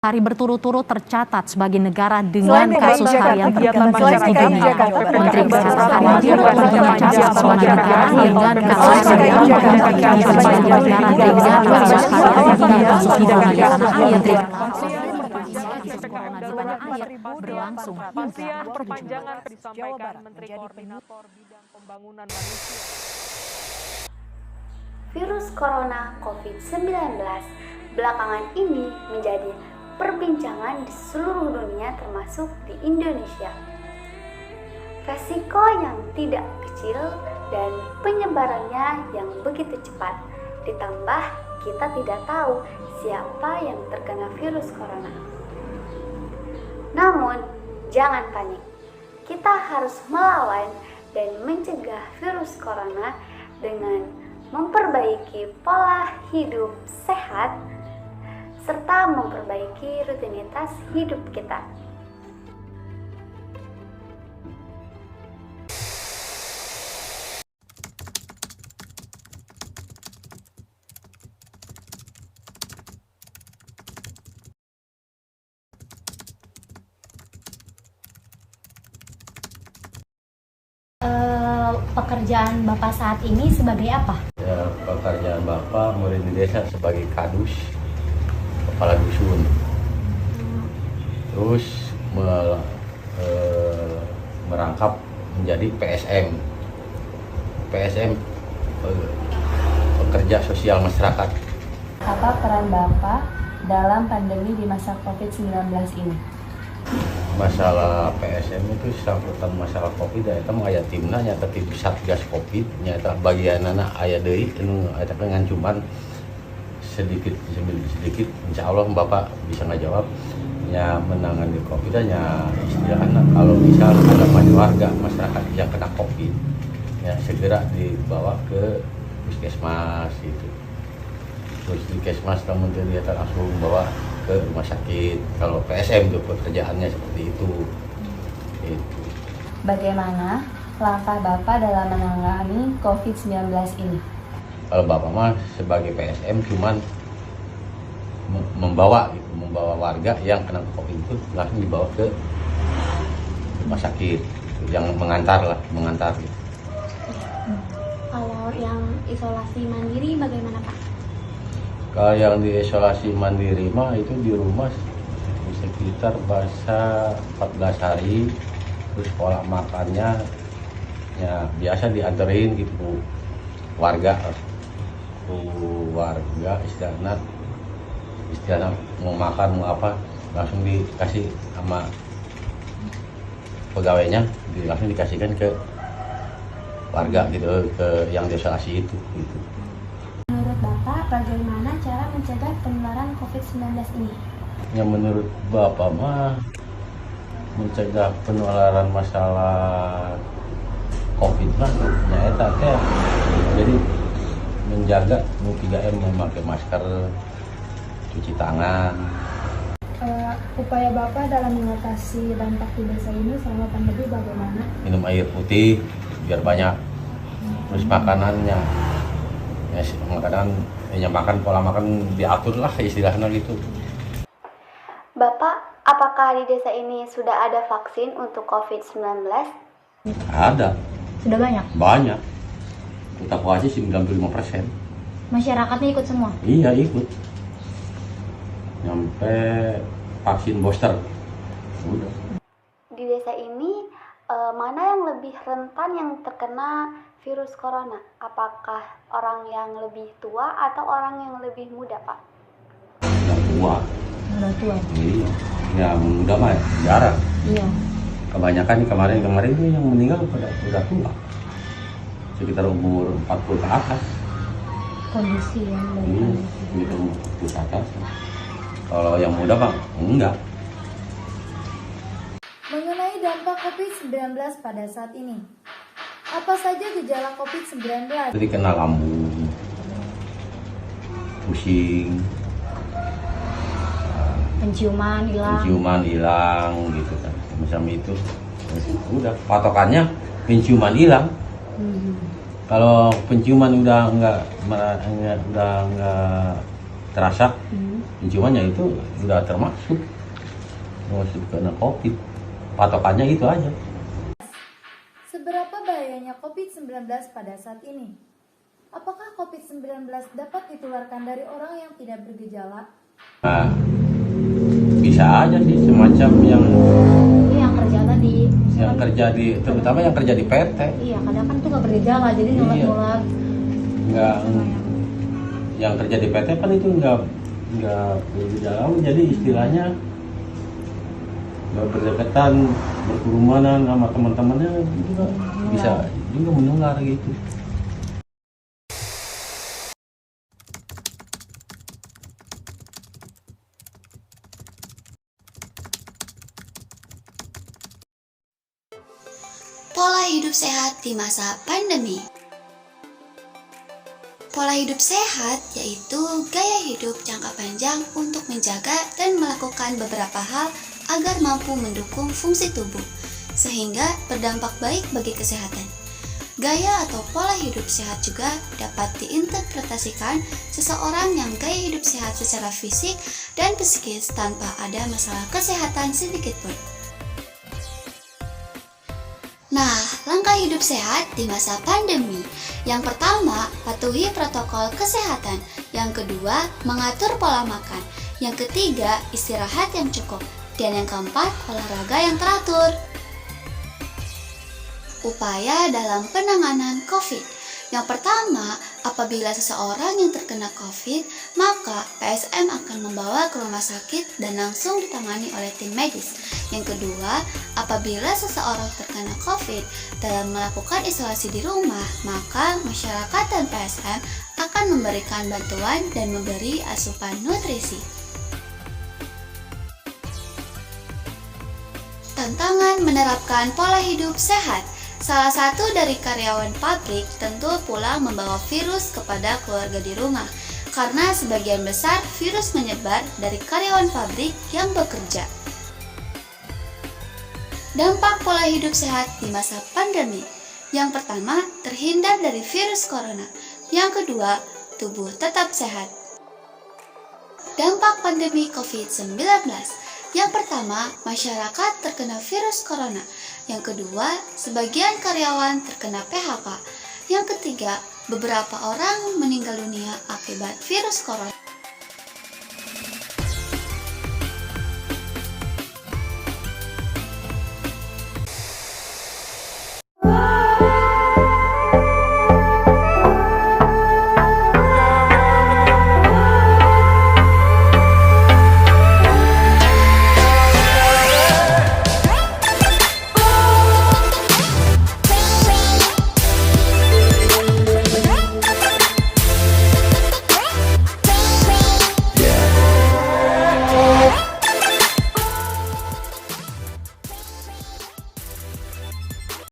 Hari berturut-turut tercatat sebagai negara dengan kasus harian tertinggi di dunia. Menteri Kesehatan Hari tercatat sebagai negara dengan kasus harian tertinggi sebagai negara dengan kasus harian tertinggi kasus di dunia tanah air. Berlangsung hingga perpanjangan disampaikan Menteri Koordinator Bidang Pembangunan Manusia. Virus corona COVID-19 belakangan ini menjadi perbincangan di seluruh dunia termasuk di Indonesia. Resiko yang tidak kecil dan penyebarannya yang begitu cepat, ditambah kita tidak tahu siapa yang terkena virus corona. Namun, jangan panik. Kita harus melawan dan mencegah virus corona dengan memperbaiki pola hidup sehat serta memperbaiki rutinitas hidup kita. Pekerjaan Bapak saat ini sebagai apa? Ya, pekerjaan Bapak murid di desa sebagai kadus, kepala dusun. Terus merangkap menjadi PSM. PSM pekerja sosial masyarakat. Apa peran Bapak dalam pandemi di masa COVID-19 ini? Masalah PSM itu sambutan masalah COVID eta mah aya timna nyata tim Satgas Covid nyata bagianana aya deui anu eta ngancuman sedikit insya Allah Bapak bisa ngajawab nya menangani COVID nya istilahnya kalau misal ada warga masyarakat yang kena COVID ya segera dibawa ke puskesmas gitu. Terus di puskesmas namun dia langsung bawa ke rumah sakit. Kalau PSM itu pekerjaannya seperti itu. Bagaimana langkah Bapak dalam menangani COVID-19 ini? Kalau Bapak mah sebagai PSM cuman membawa warga yang kena COVID itu langsung dibawa ke rumah sakit, yang mengantar gitu. Kalau yang isolasi mandiri bagaimana Pak? Kalau yang diisolasi mandiri mah itu di rumah sekitar bahasa 14 hari, terus pola makannya ya biasa dianterin gitu warga istilahnya mau makan mau apa langsung dikasih sama pegawainya langsung dikasihkan ke warga gitu ke yang diisolasi itu gitu. Menurut Bapak, bagaimana cara mencegah penularan COVID-19 ini? Yang menurut Bapak mah mencegah penularan masalah COVID mah nyata teh jadi menjaga 3M, memakai masker, cuci tangan. Upaya Bapak dalam mengatasi dampak di desa ini selama pandemi bagaimana? Minum air putih biar banyak. Terus makanannya ya makan pola makan diatur lah istilahnya gitu. Bapak, apakah di desa ini sudah ada vaksin untuk COVID-19? Ada. Sudah banyak? Banyak. Kita puasa 95%. Masyarakatnya ikut semua? Iya ikut. Nyampe vaksin booster. Udah. Di desa ini mana yang lebih rentan yang terkena virus corona? Apakah orang yang lebih tua atau orang yang lebih muda, Pak? Yang tua. Udah tua? Iya. Ya muda mah jarang. Iya. Kebanyakan kemarin itu yang meninggal udah tua. Sekitar umur 40 ke atas. Kondisi yang Iya, gitu ke atas. Kalau yang muda Bang, enggak. Mengenai dampak COVID-19 pada saat ini, apa saja gejala COVID-19? Jadi kena lambung, pusing, penciuman hilang gitu kan. Macam itu. Udah patokannya penciuman hilang. Kalau penciuman udah enggak terasa penciumannya itu udah termasuk kena COVID. Patokannya itu aja. Seberapa bahayanya COVID-19 pada saat ini? Apakah COVID-19 dapat ditularkan dari orang yang tidak bergejala? Nah, bisa aja sih semacam yang kerja di terutama yang kerja di PT. Iya, kadang kan itu nggak bergejala, jadi nular-nular. Nggak, yang kerja di PT kan itu nggak bergejala, jadi istilahnya nggak berdekatan, berkerumunan sama teman-temannya juga bisa juga menular gitu. Pola hidup sehat di masa pandemi. Pola hidup sehat yaitu gaya hidup jangka panjang untuk menjaga dan melakukan beberapa hal agar mampu mendukung fungsi tubuh, sehingga berdampak baik bagi kesehatan. Gaya atau pola hidup sehat juga dapat diinterpretasikan seseorang yang gaya hidup sehat secara fisik dan psikis tanpa ada masalah kesehatan sedikit pun. Nah, langkah hidup sehat di masa pandemi. Yang pertama, patuhi protokol kesehatan. Yang kedua, mengatur pola makan. Yang ketiga, istirahat yang cukup. Dan yang keempat, olahraga yang teratur. Upaya dalam penanganan COVID. Yang pertama, apabila seseorang yang terkena COVID, maka PSM akan membawa ke rumah sakit dan langsung ditangani oleh tim medis. Yang kedua, apabila seseorang terkena COVID dalam melakukan isolasi di rumah, maka masyarakat dan PSM akan memberikan bantuan dan memberi asupan nutrisi. Tantangan menerapkan pola hidup sehat. Salah satu dari karyawan pabrik tentu pulang membawa virus kepada keluarga di rumah, karena sebagian besar virus menyebar dari karyawan pabrik yang bekerja. Dampak pola hidup sehat di masa pandemi. Yang pertama, terhindar dari virus corona. Yang kedua, tubuh tetap sehat. Dampak pandemi COVID-19. Yang pertama, masyarakat terkena virus corona. Yang kedua, sebagian karyawan terkena PHK. Yang ketiga, beberapa orang meninggal dunia akibat virus corona.